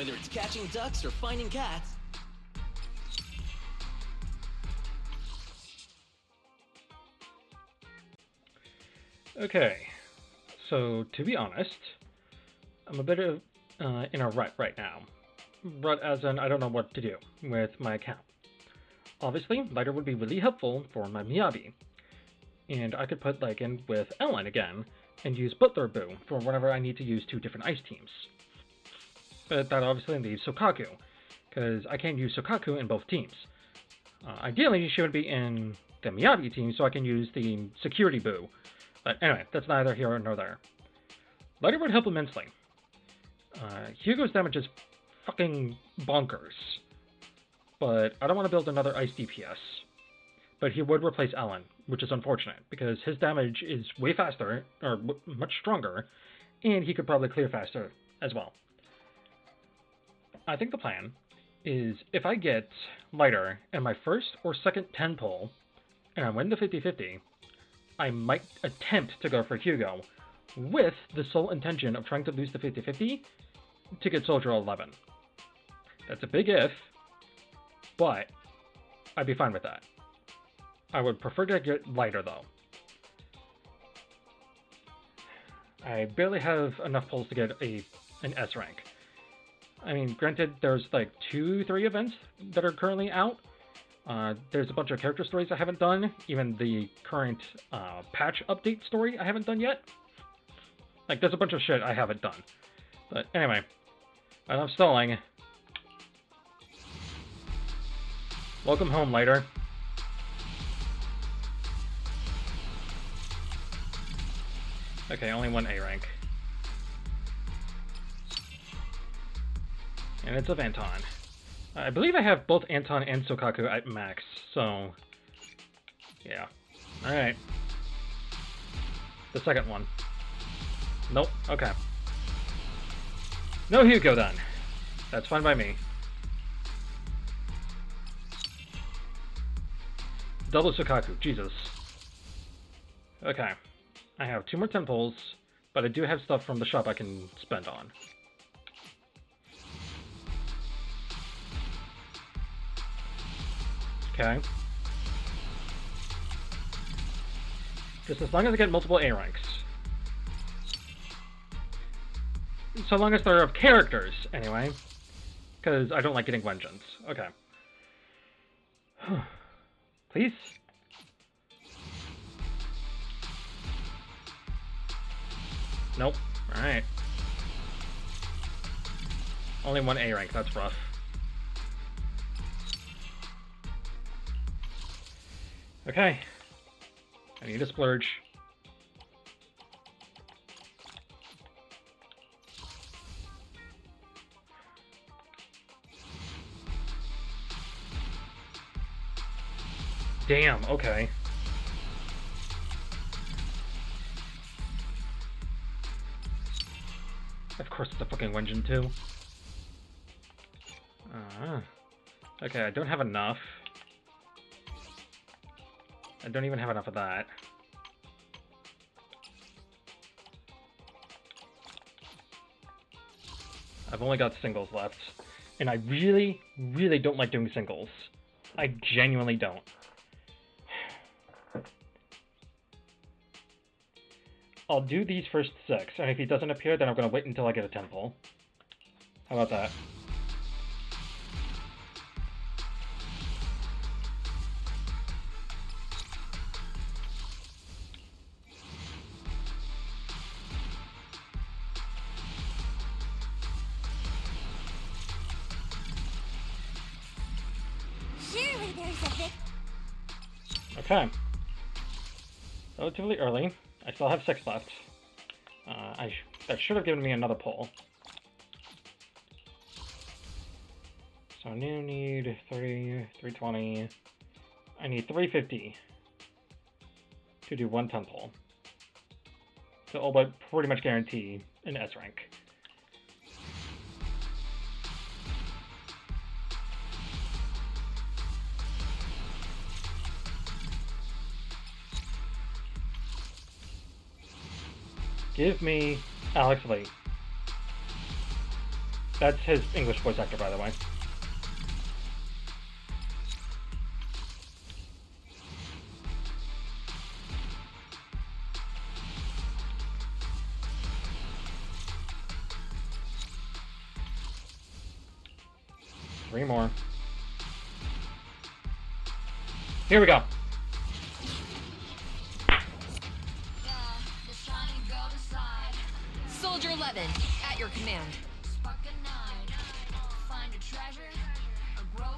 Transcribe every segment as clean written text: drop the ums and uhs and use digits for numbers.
Whether it's catching ducks or finding cats. Okay, so to be honest, I'm a bit of in a rut right now. Rut as in I don't know what to do with my account. Obviously, lighter would be really helpful for my Miyabi, and I could put like in with Ellen again and use Butler Boo for whenever I need to use 2 different ice teams. But that obviously leaves Sokaku, because I can't use Sokaku in both teams. Ideally, she would be in the Miyabi team so I can use the Security Boo. But anyway, that's neither here nor there. Lighter would help immensely. Hugo's damage is fucking bonkers. But I don't want to build another ice DPS. But he would replace Ellen, which is unfortunate, because his damage is way faster, or much stronger, and he could probably clear faster as well. I think the plan is if I get lighter in my first or second 10 pull, and I win the 50-50, I might attempt to go for Hugo, with the sole intention of trying to lose the 50-50 to get Soldier 11. That's a big if, but I'd be fine with that. I would prefer to get lighter though. I barely have enough pulls to get an S rank. I mean, granted, there's like 2-3 events that are currently out. There's a bunch of character stories I haven't done. Even the current patch update story I haven't done yet. Like, there's a bunch of shit I haven't done. But anyway, enough stalling. Welcome home, Lighter. Okay, only 1 A rank. And it's of Anton. I believe I have both Anton and Sokaku at max, so... yeah. Alright. The second one. Nope, okay. No Hugo then. That's fine by me. Double Sokaku, Jesus. Okay. I have 2 more 10 pulls, but I do have stuff from the shop I can spend on. Okay. Just as long as I get multiple A ranks. So long as they're of characters, anyway. Because I don't like getting vengeance. Okay. Please? Nope. Alright. Only 1 A rank, that's rough. Okay. I need a splurge. Damn, okay. Of course it's a fucking Wenjin too. Okay, I don't have enough. I don't even have enough of that. I've only got singles left. And I really, really don't like doing singles. I genuinely don't. I'll do these first 6, and if he doesn't appear, then I'm going to wait until I get a 10 pull. How about that? Okay. Relatively early. I still have 6 left. That should have given me another pull. So I now need 320. I need 350 to do 1 10 pull. So I'll but pretty much guarantee an S rank. Give me Alex Lee. That's his English voice actor, by the way. Three more. Here we go. Soldier 11, at your command.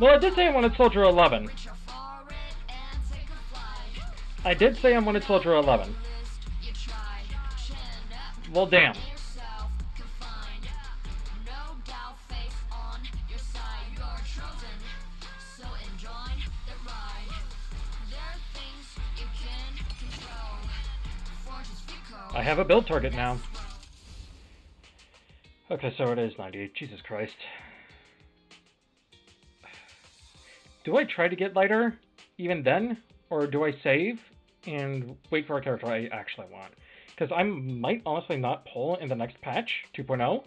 Well, I did say I wanted Soldier 11. I did say I wanted Soldier 11. Well, damn. I have a build target now. Okay, so it is 90. Jesus Christ. Do I try to get lighter even then? Or do I save and wait for a character I actually want? Because I might honestly not pull in the next patch, 2.0.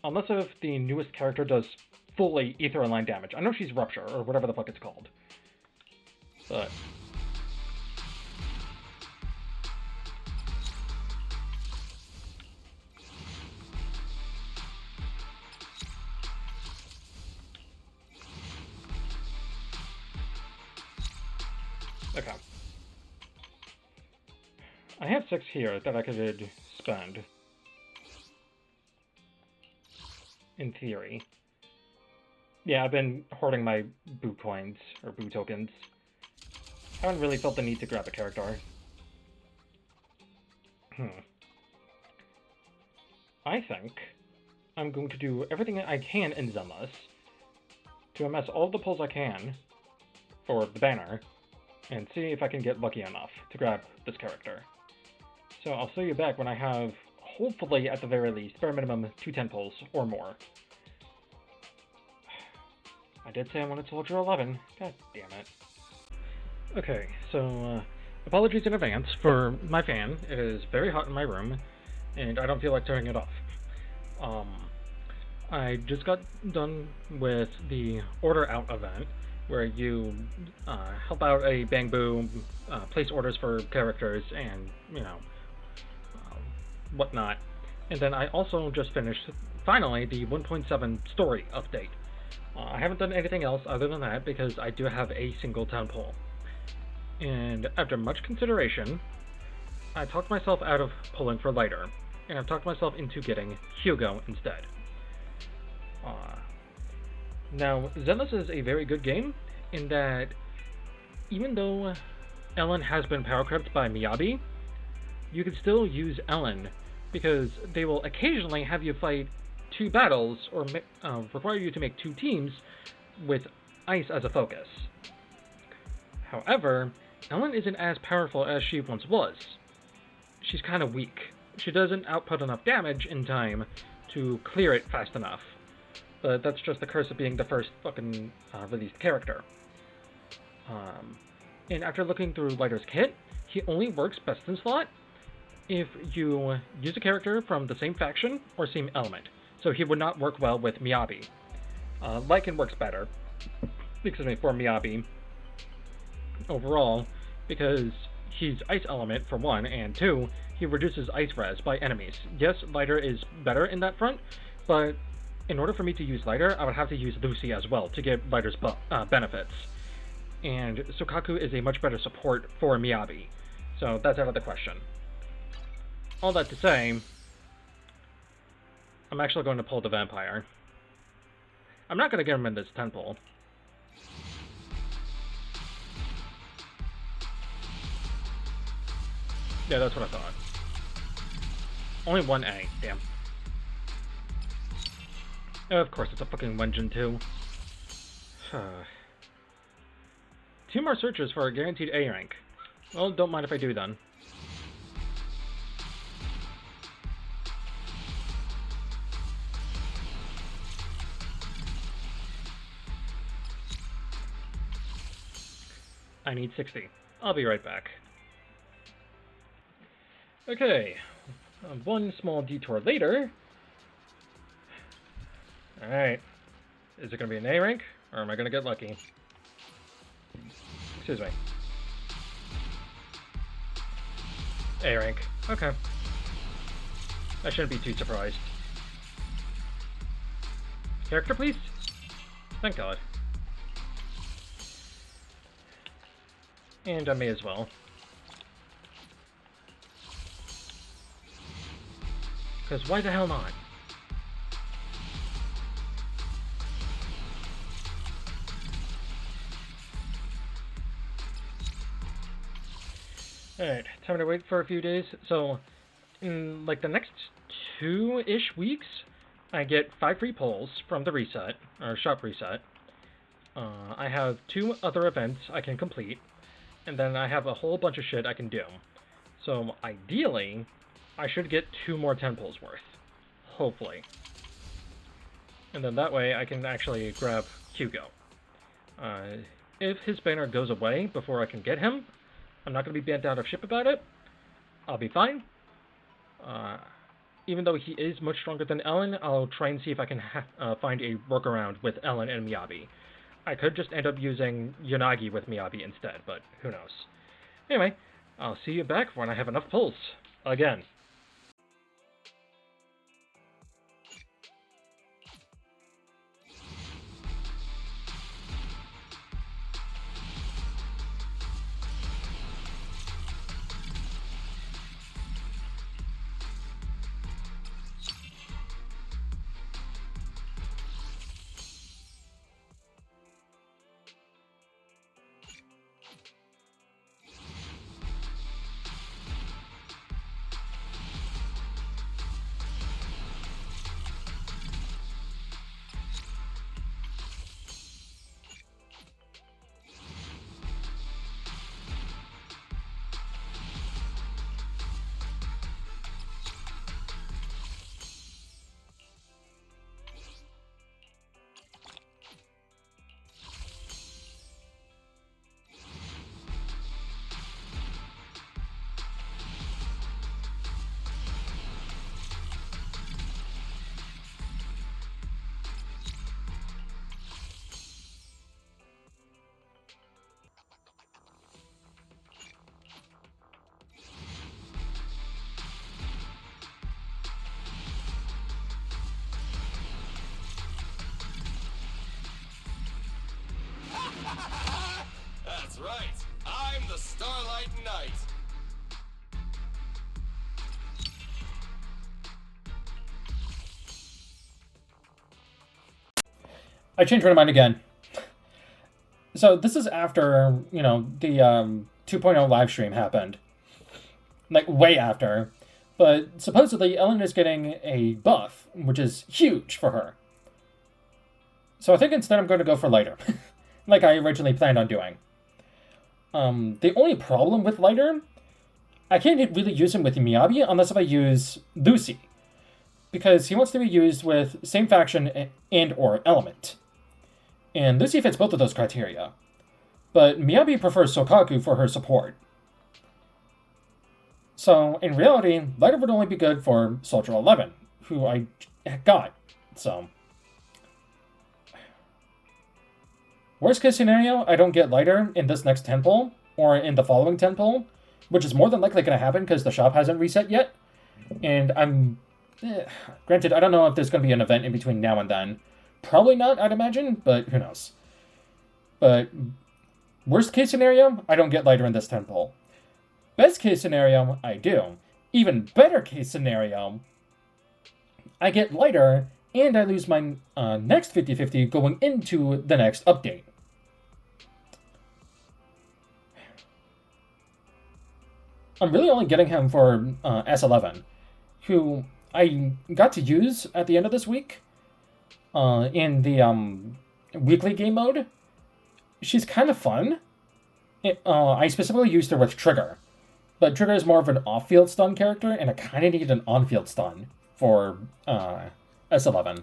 Unless if the newest character does fully Ether line damage. I know she's Rupture, or whatever the fuck it's called. But... okay. I have 6 here that I could spend. In theory. Yeah, I've been hoarding my boo coins, or boo tokens. I haven't really felt the need to grab a character. I think I'm going to do everything I can in Zenless to amass all the pulls I can for the banner, and see if I can get lucky enough to grab this character. So I'll see you back when I have, hopefully at the very least, bare minimum 210 pulls or more. I did say I wanted Soldier 11. God damn it. Okay, so apologies in advance for my fan. It is very hot in my room, and I don't feel like turning it off. I just got done with the Order Out event, where you help out a Bang Boo, place orders for characters, and, you know, whatnot. And then I also just finished, finally, the 1.7 story update. I haven't done anything else other than that, because I do have a single town poll. And after much consideration, I talked myself out of pulling for lighter, and I've talked myself into getting Hugo instead. Now, Zenless is a very good game, in that even though Ellen has been power crept by Miyabi, you can still use Ellen, because they will occasionally have you fight 2 battles, or require you to make 2 teams with ice as a focus. However, Ellen isn't as powerful as she once was. She's kind of weak. She doesn't output enough damage in time to clear it fast enough. But that's just the curse of being the first fucking released character. And after looking through Lighter's kit, he only works best in slot if you use a character from the same faction or same element. So he would not work well with Miyabi. Lycan works better, for Miyabi overall, because he's ice element for 1, and 2, he reduces ice res by enemies. Yes, Lighter is better in that front, but in order for me to use Lighter, I would have to use Lucy as well to get Lighter's benefits. And Sokaku is a much better support for Miyabi, so that's out of the question. All that to say, I'm actually going to pull the Vampire. I'm not going to get him in this 10 pull. Yeah, that's what I thought. Only 1A, damn. Of course, it's a fucking Wenjin too. 2 more searches for a guaranteed A rank. Well, don't mind if I do then. I need 60. I'll be right back. Okay, one small detour later, Alright. Is it going to be an A rank, or am I going to get lucky? Excuse me. A rank. Okay. I shouldn't be too surprised. Character, please? Thank God. And I may as well. Because why the hell not? Alright, time to wait for a few days. So, in like the next 2-ish weeks, I get 5 free pulls from the reset, or shop reset. I have 2 other events I can complete, and then I have a whole bunch of shit I can do. So, ideally, I should get 2 more 10 pulls worth. Hopefully. And then that way I can actually grab Hugo. If his banner goes away before I can get him, I'm not going to be bent out of ship about it. I'll be fine. Even though he is much stronger than Ellen, I'll try and see if I can find a workaround with Ellen and Miyabi. I could just end up using Yanagi with Miyabi instead, but who knows. Anyway, I'll see you back when I have enough pulls. Again. That's right. I'm the Starlight Knight. I changed my mind again. So this is after, the 2.0 live stream happened. Like, way after. But supposedly, Ellen is getting a buff, which is huge for her. So I think instead I'm going to go for lighter. Like I originally planned on doing. The only problem with lighter, I can't really use him with Miyabi unless if I use Lucy. Because he wants to be used with same faction and or element. And Lucy fits both of those criteria. But Miyabi prefers Sokaku for her support. So, in reality, lighter would only be good for Soldier 11, who I got. So, worst case scenario, I don't get lighter in this next 10 pull, or in the following 10 pull, which is more than likely going to happen because the shop hasn't reset yet. And I'm... granted, I don't know if there's going to be an event in between now and then. Probably not, I'd imagine, but who knows. But worst case scenario, I don't get lighter in this 10 pull. Best case scenario, I do. Even better case scenario, I get lighter and I lose my next 50-50 going into the next update. I'm really only getting him for S11, who I got to use at the end of this week in the weekly game mode. She's kind of fun. I specifically used her with Trigger, but Trigger is more of an off-field stun character, and I kind of need an on-field stun for S11.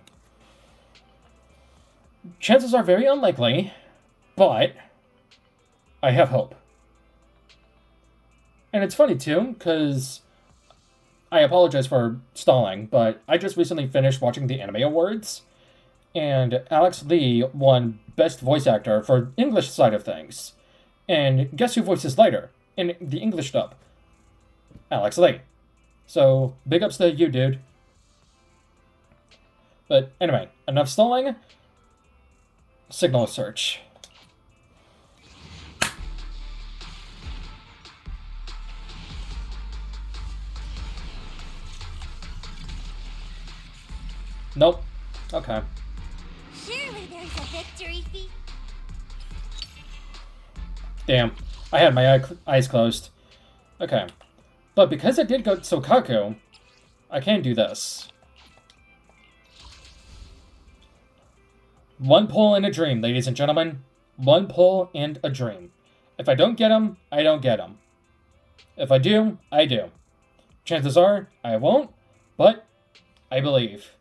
Chances are very unlikely, but I have hope. And it's funny, too, because I apologize for stalling, but I just recently finished watching the Anime Awards, and Alex Lee won Best Voice Actor for English side of things. And guess who voices Lighter in the English dub? Alex Lee. So, big ups to you, dude. But anyway, enough stalling. Signal search. Nope. Okay. Surely there's a victory feat. Damn. I had my eyes closed. Okay. But because I did go to Sokaku, I can do this. One pull and a dream, ladies and gentlemen. One pull and a dream. If I don't get him, I don't get him. If I do, I do. Chances are, I won't, but I believe.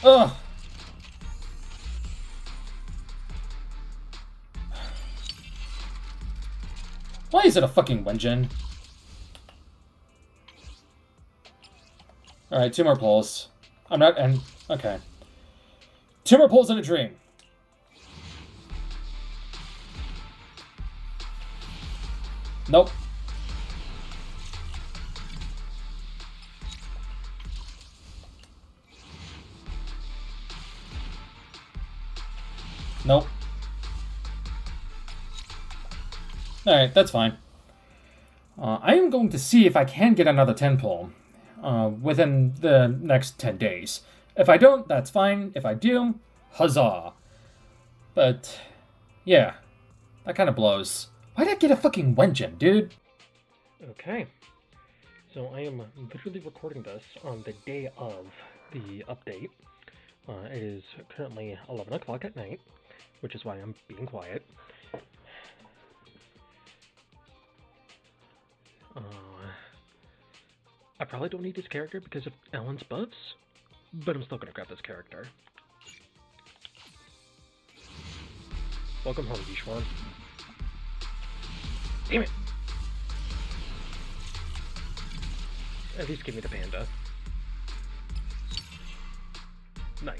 Ugh. Why is it a fucking Wenjin? Alright, 2 more pulls. I'm not, and, okay. 2 more pulls and a dream. Nope. Nope. Alright, that's fine. I am going to see if I can get another 10 pull within the next 10 days. If I don't, that's fine. If I do, huzzah. But, yeah, that kind of blows. Why'd I get a fucking Wenjin, dude? Okay. So I am literally recording this on the day of the update. It is currently 11 o'clock at night, which is why I'm being quiet. I probably don't need this character because of Ellen's buffs, but I'm still gonna grab this character. Welcome home, Yishuan. Damn it! At least give me the panda. Nice.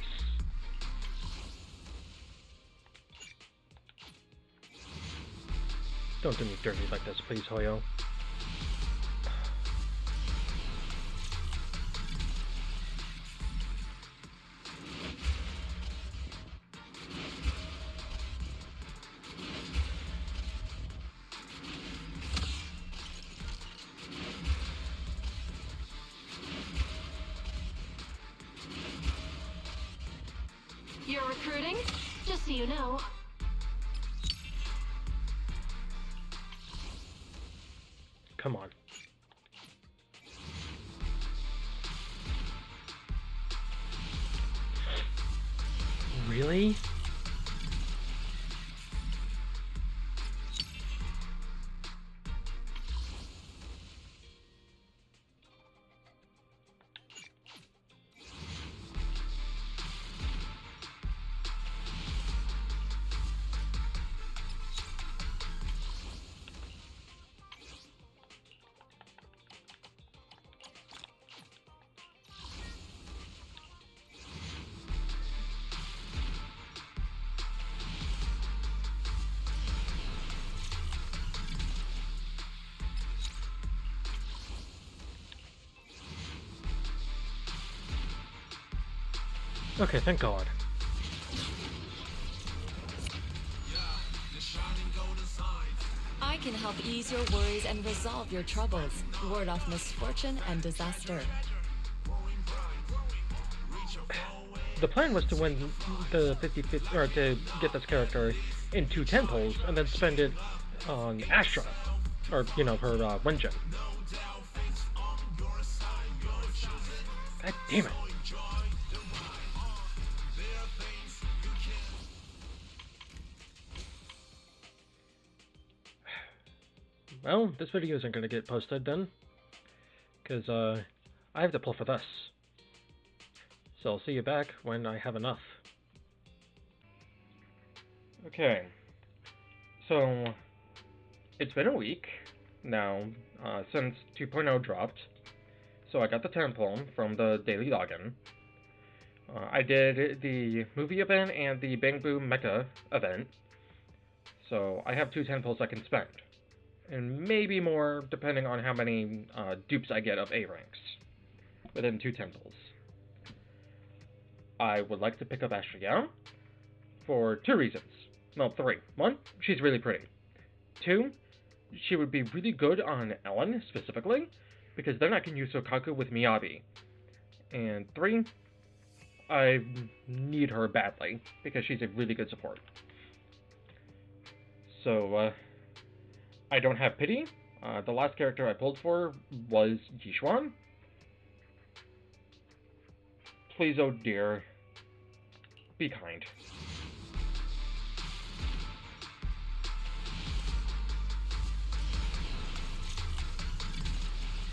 Don't do me dirty like this, please, Hoyo. You're recruiting? Just so you know. Come on. Really? Okay, thank God. I can help ease your worries and resolve your troubles. Ward off misfortune and disaster. The plan was to win the 50-50, or to get this character into 10 pulls and then spend it on Astra, or, you know, her Wenjin. God damn it. Well, this video isn't going to get posted then, because I have to pull for this. So I'll see you back when I have enough. Okay, So, it's been a week now since 2.0 dropped. So I got the 10 pull from the daily login. I did the movie event and the Bang Boom Mecha event. So I have 2 10 pulls I can spend. And maybe more depending on how many dupes I get of A ranks within 2 10 pulls. I would like to pick up Ashley Young for 2 reasons. No, 3. 1, she's really pretty. 2, she would be really good on Ellen specifically, because then I can use Sokaku with Miyabi. And 3, I need her badly, because she's a really good support. So, I don't have pity. The last character I pulled for was Yishuan. Please, oh dear, be kind.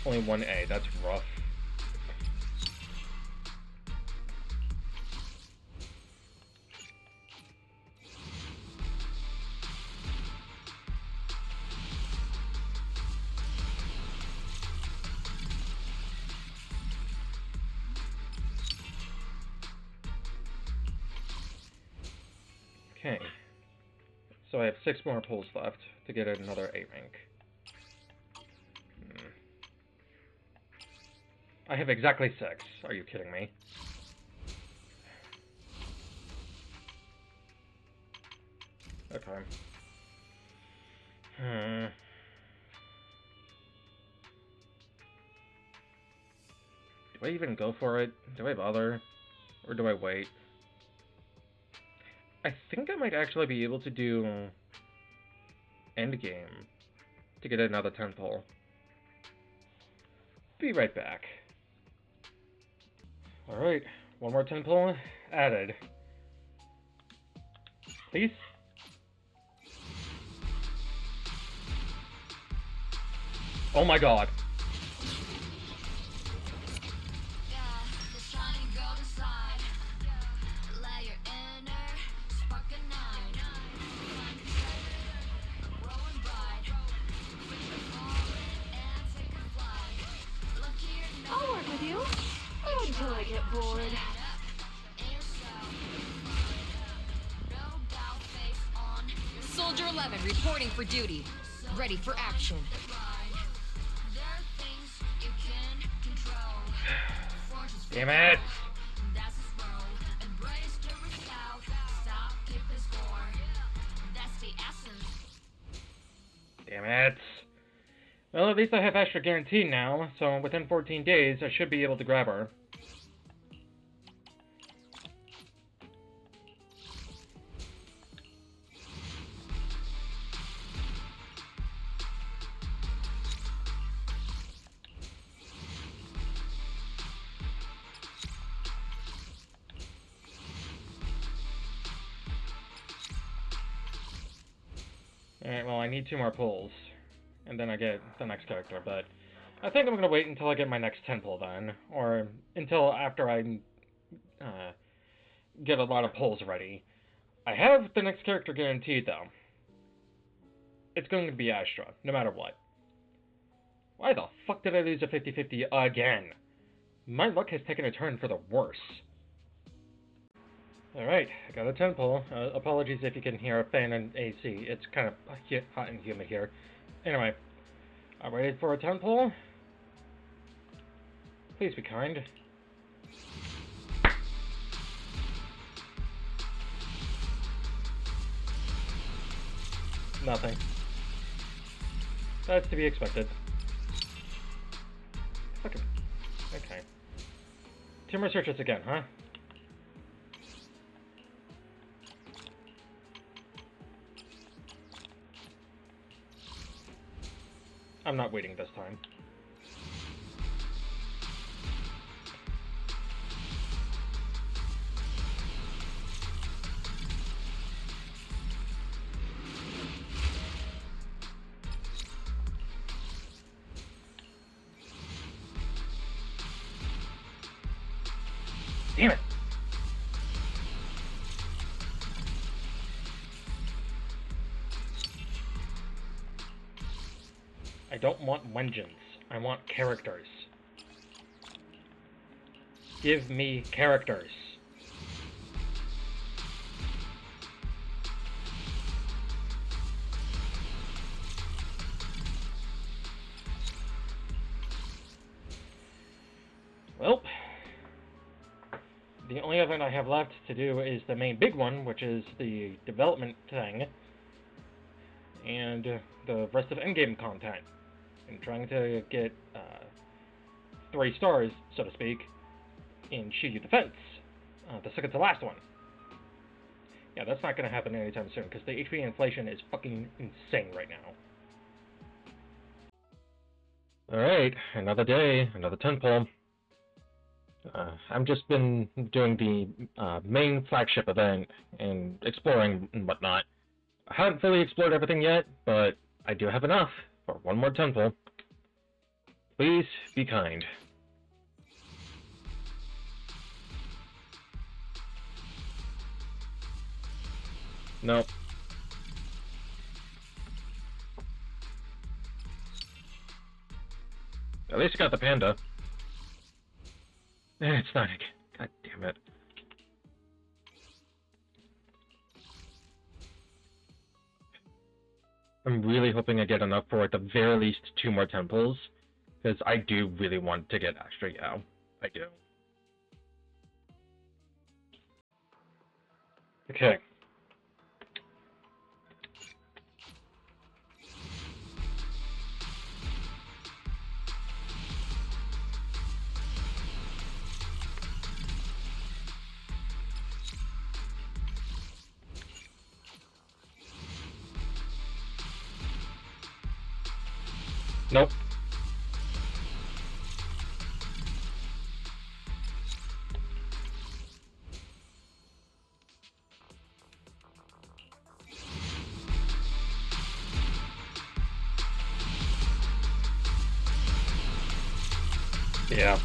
Only 1A, that's rough. Okay, so I have 6 more pulls left to get another 8 rank. I have exactly 6. Are you kidding me? Okay. Do I even go for it? Do I bother? Or do I wait? I think I might actually be able to do endgame to get another 10 pull. Be right back. Alright, 1 more 10 pull added. Please? Oh my god. I'll work with you until I get bored. Soldier 11 reporting for duty. Ready for action. Damn it! Damn it! Well, at least I have extra guaranteed now, so within 14 days I should be able to grab her. Alright, well, I need 2 more pulls, and then I get the next character, but I think I'm going to wait until I get my next 10 pull then, or until after I get a lot of pulls ready. I have the next character guaranteed, though. It's going to be Astra, no matter what. Why the fuck did I lose a 50-50 again? My luck has taken a turn for the worse. Alright, I got a 10 pull. Apologies if you can hear a fan and AC. It's kind of hot and humid here. Anyway, I waited for a 10 pull. Please be kind. Nothing. That's to be expected. Fucking. Okay. 2 more searches again, huh? I'm not waiting this time. Damn it! I don't want vengeance. I want characters. Give me characters. Well, the only other thing I have left to do is the main big one, which is the development thing, and the rest of endgame content. I'm trying to get 3 stars, so to speak, in Shiryu Defense, the second to last one. Yeah, that's not going to happen anytime soon, because the HP inflation is fucking insane right now. Alright, another day, another 10 pull. I've just been doing the main flagship event and exploring and whatnot. I haven't fully explored everything yet, but I do have enough for one more 10 pull. Please be kind. Nope. At least I got the panda. It's not again. God damn it. I'm really hoping I get enough for at the very least 2 more temples, because I do really want to get extra Yao. I do. Okay. Nope. Yeah.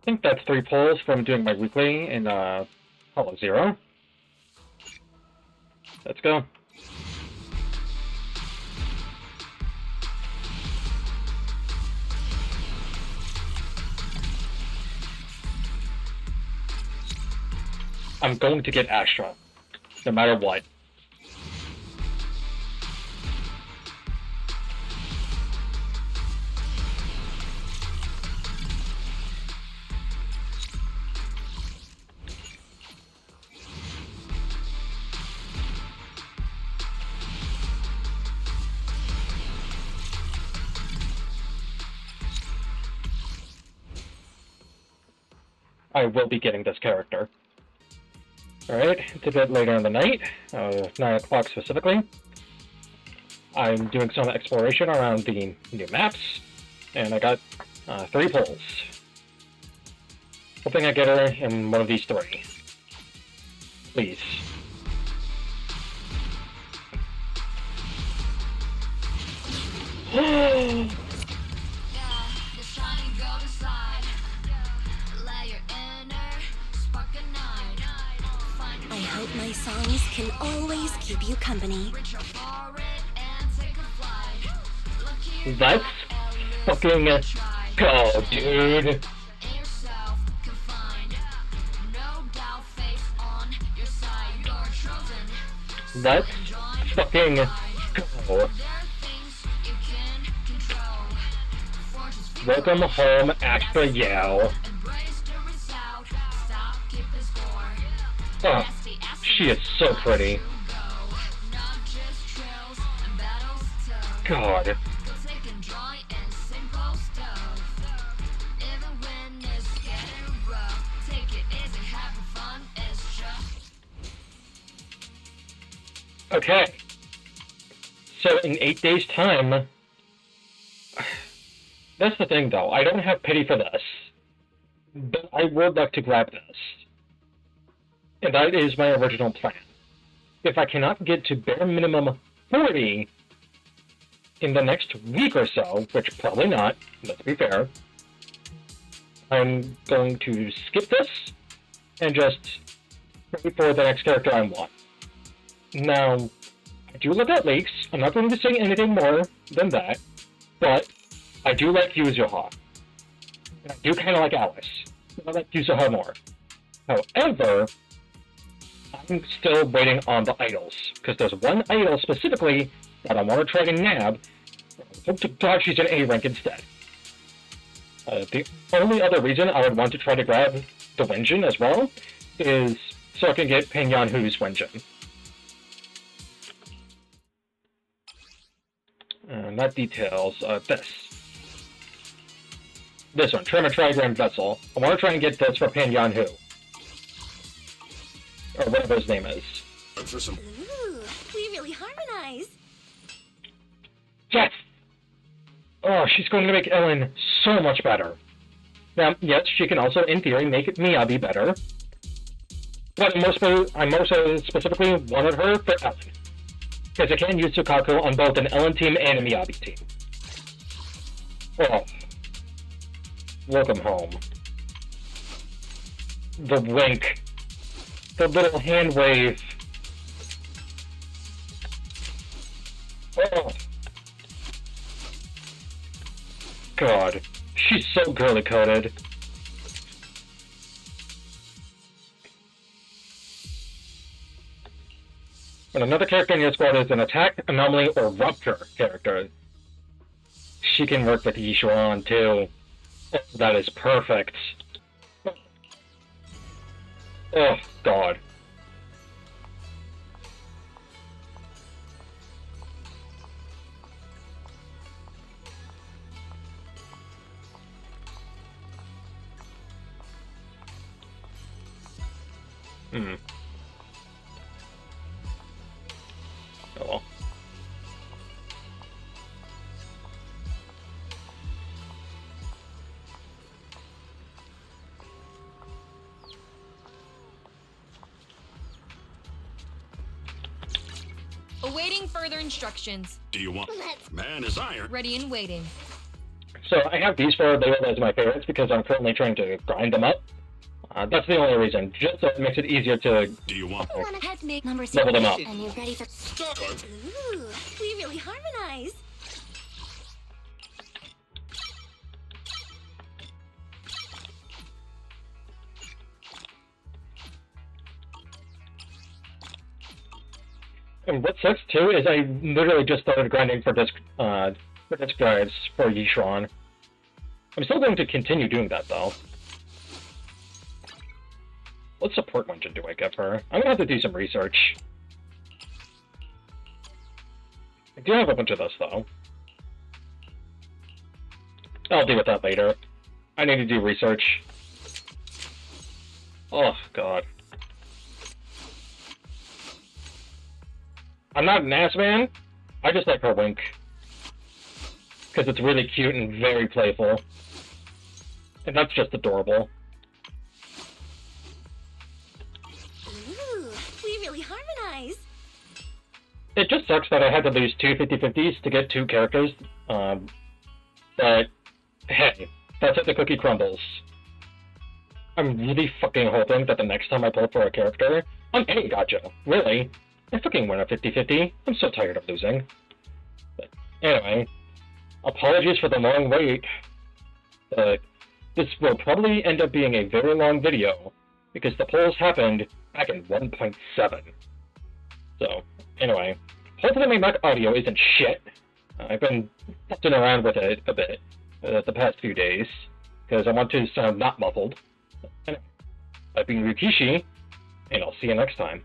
I think that's 3 pulls from doing my weekly in Hollow Zero. Let's go. I'm going to get Astra, no matter what. I will be getting this character. Alright, it's a bit later in the night, 9 o'clock specifically. I'm doing some exploration around the new maps, and I got 3 pulls. Hoping I get her in one of these 3. Please. I hope my songs can always keep you company. Let's fucking go, dude. Let's fucking go. Welcome home, Astra Yao. Oh, she is so pretty. God. Okay. So in 8 days' time... That's the thing, though. I don't have pity for this. But I would like to grab this. And that is my original plan. If I cannot get to bare minimum 40 in the next week or so, which probably not, let's be fair, I'm going to skip this and just wait for the next character I want. Now, I do look at leaks. I'm not going to say anything more than that, but I do like Yuzuha. And I do kind of like Alice. I like Yuzuha more. However, I'm still waiting on the idols, because there's one idol specifically that I want to try to nab. I hope to God she's an A rank instead. The only other reason I would want to try to grab the Wenjin as well is so I can get Ping Yanhu's Wenjin. And that details this one, Tremor Trigram Vessel. I want to try and get this for Pan Yanhu. Or whatever his name is. Ooh, we really harmonize. Yes! Oh, she's going to make Ellen so much better. Now, yes, she can also, in theory, make Miyabi better. But I more so specifically wanted her for Ellen. Because I can use Tsukaku on both an Ellen team and a Miyabi team. Oh. Welcome home. The wink. The little hand wave. Oh. God. She's so girly coded. And another character in your squad is an attack, anomaly, or rupture character. She can work with Yishuan too. Oh, that is perfect. Oh, God. Oh well. Awaiting further instructions. Do you want? Man is iron. Ready and waiting. So I have these four labeled as my favorites because I'm currently trying to grind them up. That's the only reason, just so it makes it easier to Do you want? Head make number level them up. and you're ready for. Start. Ooh, we really harmonize. And what sucks too is I literally just started grinding for disc drives for Yishuan. I'm still going to continue doing that though. What support engine do I give her? I'm gonna have to do some research. I do have a bunch of this though. I'll deal with that later. I need to do research. Oh, God. I'm not an ass man. I just like her wink. Because it's really cute and very playful. And that's just adorable. Ooh, we really harmonize. It just sucks that I had to lose two 50-50s to get two characters. But, hey, that's how the cookie crumbles. I'm really fucking hoping that the next time I pull for a character, I'm any gotcha. Really? I fucking win a 50-50. I'm so tired of losing. But anyway, apologies for the long wait. This will probably end up being a very long video, because the polls happened back in 1.7. So, anyway, hopefully my Mac audio isn't shit. I've been fucking around with it a bit the past few days, because I want to sound not muffled. Anyway, I've been Rikishi, and I'll see you next time.